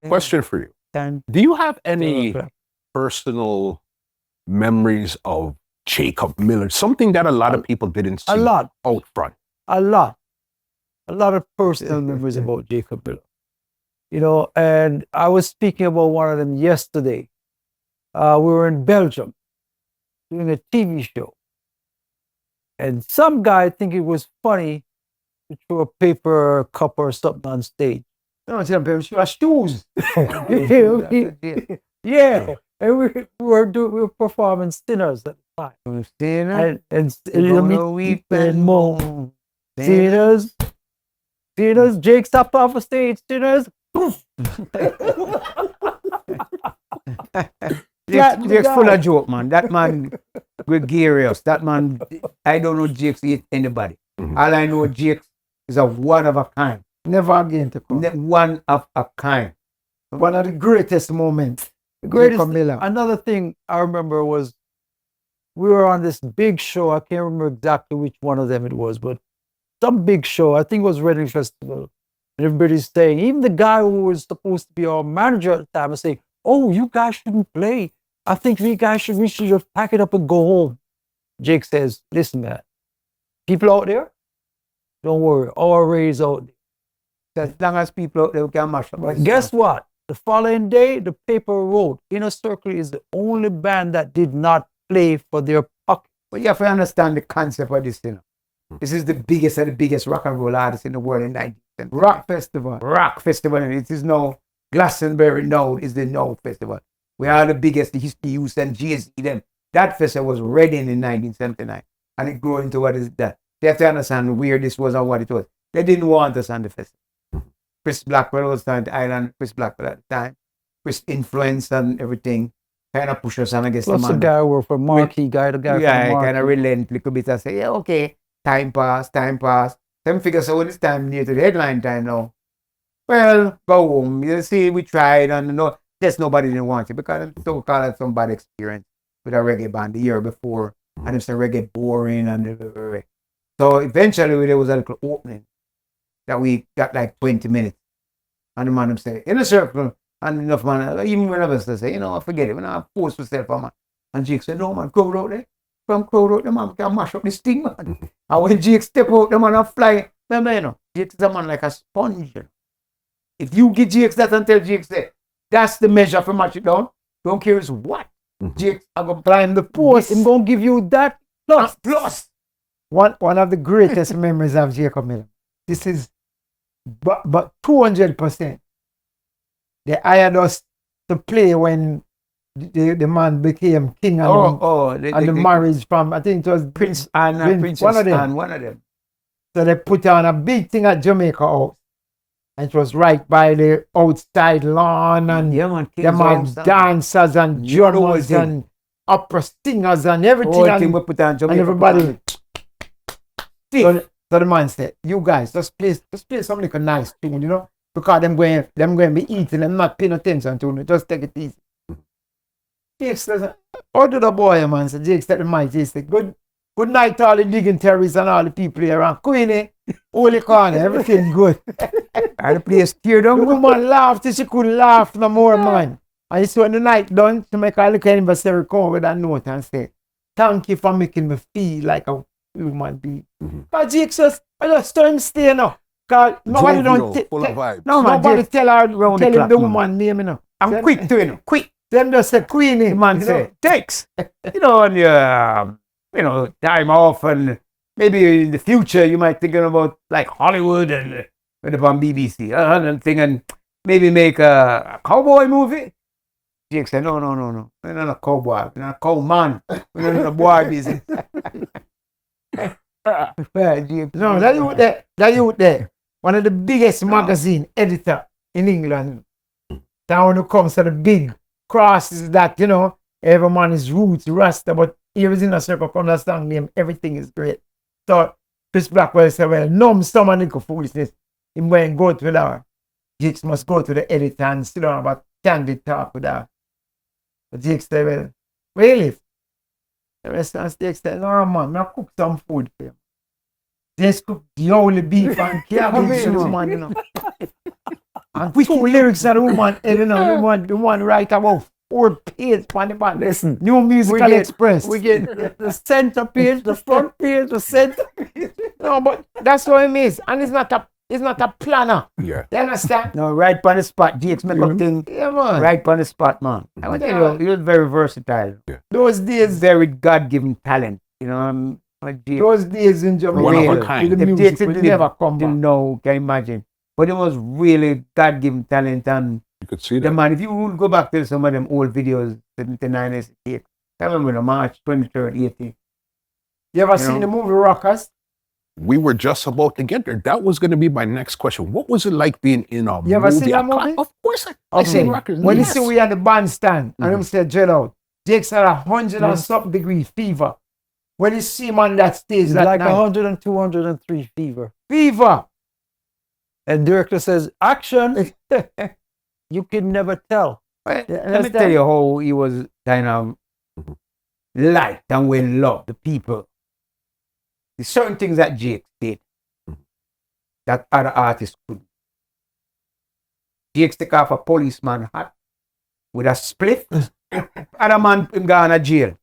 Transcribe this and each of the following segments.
Question for you. Do you have any personal memories of Jacob Miller? Something that a lot of people didn't see out front. A lot of personal memories about Jacob Miller. You know, and I was speaking about one of them yesterday. We were in Belgium doing a TV show. And some guy think it was funny to throw a paper cup or something on stage. No, it's not she was shoes. Yeah. And we were performing Sinners at the time. Sinners? And weep and moan. Sinners. Sinners. Jake stopped off the stage. Sinners. Jake's full of joke, man. That man gregarious. That man, I don't know Jake's hate anybody. All I know, Jake is a one of a kind. Never again to come. One of a kind. One of the greatest moments. The greatest. Another thing I remember was we were on this big show. I can't remember exactly which one of them it was, but some big show. I think it was Reggae Festival. And everybody's saying, even the guy who was supposed to be our manager at the time was saying, oh, you guys shouldn't play. I think we should just pack it up and go home. Jake says, listen, man, people out there, don't worry, our Ray's out there. As long as people out there can mash up. But guess what? The following day, the paper wrote, Inner Circle is the only band that did not play for their pocket. But you have to understand the concept of this thing. This is the biggest of the biggest rock and roll artists in the world in 19th century. Rock festival. Rock festival. And it is now Glastonbury now is the now festival. We are the biggest, the History Youth and GSE them. That festival was Reading in 1979. And it grew into what is that. They have to understand where this was and what it was. They didn't want us on the festival. Chris Blackwell was on the island, Chris Blackwell at the time. Chris influence and everything. Kind of push us on against the man. The guy who worked for Marquee, the guy from Marquee. Kind of relent a little bit and say, yeah, okay, time pass. Some figures so when it's time near to the headline time now. Well, go home. You see, we tried and no, just nobody didn't want it because it's so-called some bad experience with a reggae band the year before. And it's a reggae boring and so eventually there was a little opening that we got like 20 minutes. And the man say, in a circle, and enough man, even one of us say, you know, forget it, when I force myself on man. And Jake said, no man, crowd out there. From crowd out, the man can mash up this thing, man. And when Jake step out, the man fly. Remember, you know, Jake is a man like a sponge. You know? If you give Jake that and tell Jake, say, that's the measure for match it down. Don't care is what. Jake, I'm going to climb the post. I'm going to give you that plus. One of the greatest memories of Jacob Miller. This is but 200%. They hired us to play when the man became king and the marriage from, I think it was Prince Anne and Princess Anne, one of them. So they put on a big thing at Jamaica House. And it was right by the outside lawn and dancers and drummers and opera singers and everything. And everybody. So the man said, you guys, just play some like a nice tune, you know, because them going to be eating, them not paying attention to it, just take it easy. Jake says, how do the boy, man? So Jake said the mic, he said, good night to all the dignitaries and all the people here around Queenie, Holy Corner, everything good. And the place teared down. The woman laughed till she couldn't laugh no more, man. And so when the night done, she make a little anniversary come with a note and say, thank you for making me feel like a human being. Because Jake says, I just tell him stay now. Because nobody tell him the woman name, you know. I'm quick to, you know, quick. Them just say Queenie. The man say, takes. You know, and time off and maybe in the future you might thinking about like Hollywood and on BBC and thing and maybe make a cowboy movie. Jake said, no. We're not a cowboy. We're not a cowman. We're not a boy business. No, that youth there. One of the biggest magazine editor in England. Now when it comes to the big crosses that, you know, every man is roots, rasta, but here is in a circle, understand name, everything is great. So Chris Blackwell said, well, no, some little foolishness. He went go to the Jake must go to the editor and sit down about candid talk with her. But Jake said, well, where you live? The restaurant Jake said, no man, I cook some food for you. Just cook the only beef and cabbage, man, you know. And two lyrics of the woman, you know, the one write about 4 pages on the band. Listen, New Musical Express. we get the center page, the front page, the center page. No, but that's what it is. And it's not a planner. Yeah. You understand? No, right on the spot. Jakes make up thing. Yeah, man. Right on the spot, man. I want to tell you, he was very versatile. Yeah. Those days, Very God-given talent. You know, Jakes. those days in Jamaica, One of a kind. the If music Jakes will didn't never come back. didn't know, can you imagine? But it was really God-given talent. And You could see the that. man, if you would go back to some of them old videos, 79, 88, I remember the March 23rd, 80. You ever You seen know? the movie Rockers? We were just about to get there. That was going to be my next question. What was it like being in a movie? You ever seen that movie? Of course, I seen Rockers. When Yes. you see we at the bandstand, and them said, Jet out, Jake's had 100 and Yes. something degree fever. When you see him on that stage, It's that like night, 100 and 203 fever. fever. And director says, action. You can never tell. Let me understand? tell you how he was kind of liked and well loved, the people. There's certain things that Jake did that other artists couldn't. Jake take off a policeman hat with a spliff. Other man him gone to jail.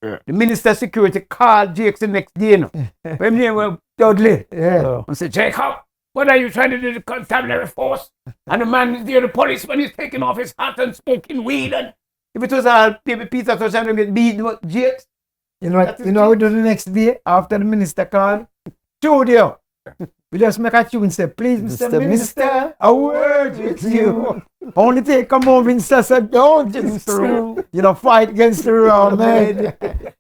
Yeah. The Minister of Security called Jake the next day. You know. When they were Dudley. Yeah. So, And said, Jacob, what are you trying to do to constabulary force? And the man is there, the policeman is taking off his hat and smoking weed. And if it was all baby Peter was trying to get beaten with Jake. You know what? You know what we do the next day after the minister called? Studio. We just make a tune and say, please, Mr. Mr. Minister, a word with you. Only take a moment, sister, don't just through. You know, fight against the wrong man.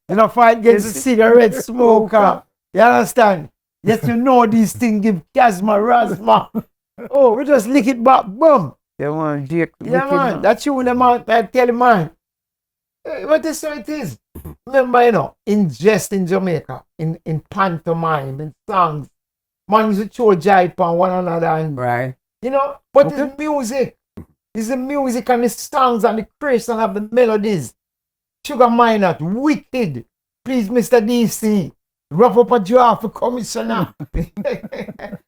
You know, fight against the cigarette smoker. You understand? Yes, you know these things give chasma, rasma. Oh, we just lick it back, boom. Yeah, man, Jake. Yeah, man. That tune, the man, I tell you, man. What is so it is? Remember, you know, in Jamaica, in pantomime, in songs, man used to show jive on one another, and Right. you know, but it's music. It's the music and the songs and the creation of the melodies. Sugar Minot, wicked. Please, Mr. DC, rough up a draft for commissioner. You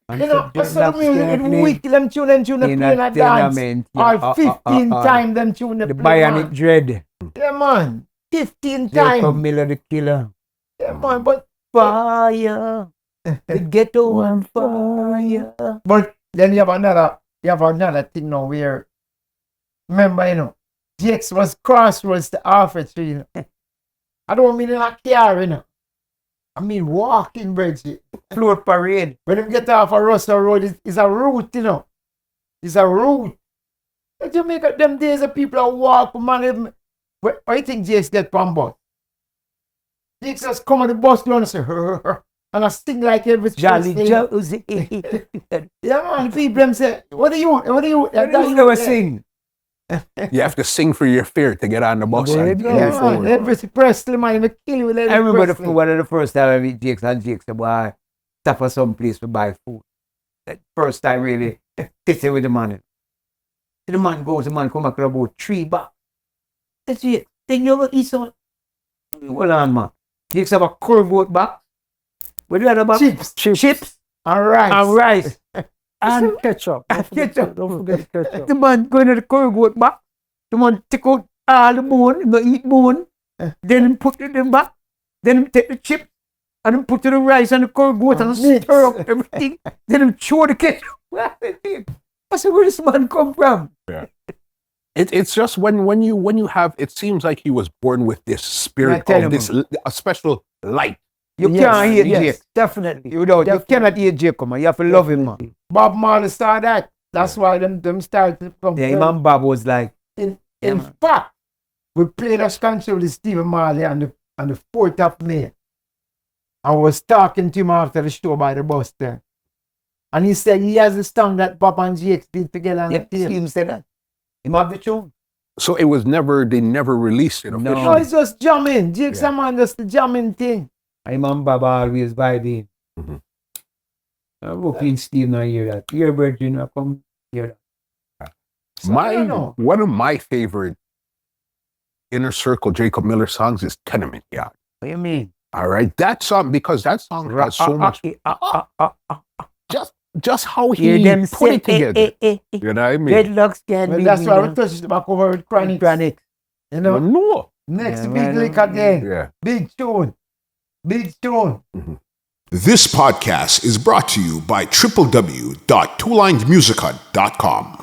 know, I saw the music, it's wicked. Them tune, they play in a dance. Or 15 times them tune, they The play, Bionic man. Dread. Yeah, man. 15 Jacob times. Miller the Killer. Yeah, man, but Fire. The ghetto on fire. But then you have another thing now where, remember, you know, Jakes was crossroads to Harvey, you know. I don't mean in a car, you know. I mean walking, Bridget. Float parade. When you get off a Russell Road, it's a route, you know. It's a route. In Jamaica, them days the people are walking, man. What do you think Jakes get from bus? Jakes just come on the bus down and say, and I sing like every Jolly Tuesday. Josie. Yeah, man, people them say, what do you want? What do you want? I don't know what sing. You have to sing for your fear to get on the bus. and Yeah, move man, forward. Elvis Presley, man, he kill you with Elvis I remember Presley. one of the first time I meet Jakes and Jakes said, boy, stop at some place to buy food. That first time really pissing with the man. The man goes, the man come back with about 3 bucks. That's it. Then you ever eat some? Hold on, man. Jakes have a curve box. What do you have about? Chips. All right. And rice. and ketchup. Ketchup. Don't forget ketchup. The man going to the curve box. The man take out all the bone, he go eat bone. Then he put it in back. Then he take the chip and he put the rice and the curve and stir up everything. Then he throw the ketchup. I said, where this man come from? It's just when you have, it seems like he was born with this spirit tell of him. this a special light. You Yes, can't hate yes, Jake. definitely. You cannot hate Jake, man. You have to love him, man. Bob Marley started that. That's why them started from. Yeah, him and Bob was like, In man. fact, we played a concert with Stephen Marley on the 4th of May. I was talking to him after the show by the bus there. And he said he has a song that Bob and Jakes did together on yeah, the tape. him said that. Him have the tune. So it was they never released it No. officially. No, it's just jamming. Jakes Yeah. and man, just the jamming thing. Him and Bob always vibing. Mhm. I'm hoping Steve not hear that. Your virgin, I come hear that. So, I don't know. One of my favorite inner circle Jacob Miller songs is Tenement Yard. What you mean? All right, that song, because that song has so much. Just just how Hear he them put say, it together. You know what I mean? Dreadlocks can Well, be that's me why we now. touched the back over with chronic. Chronic. You know, No. next Yeah, big well, lick again. Yeah. Big tune. Big tune. This podcast is brought to you by www.twolinesmusichut.com.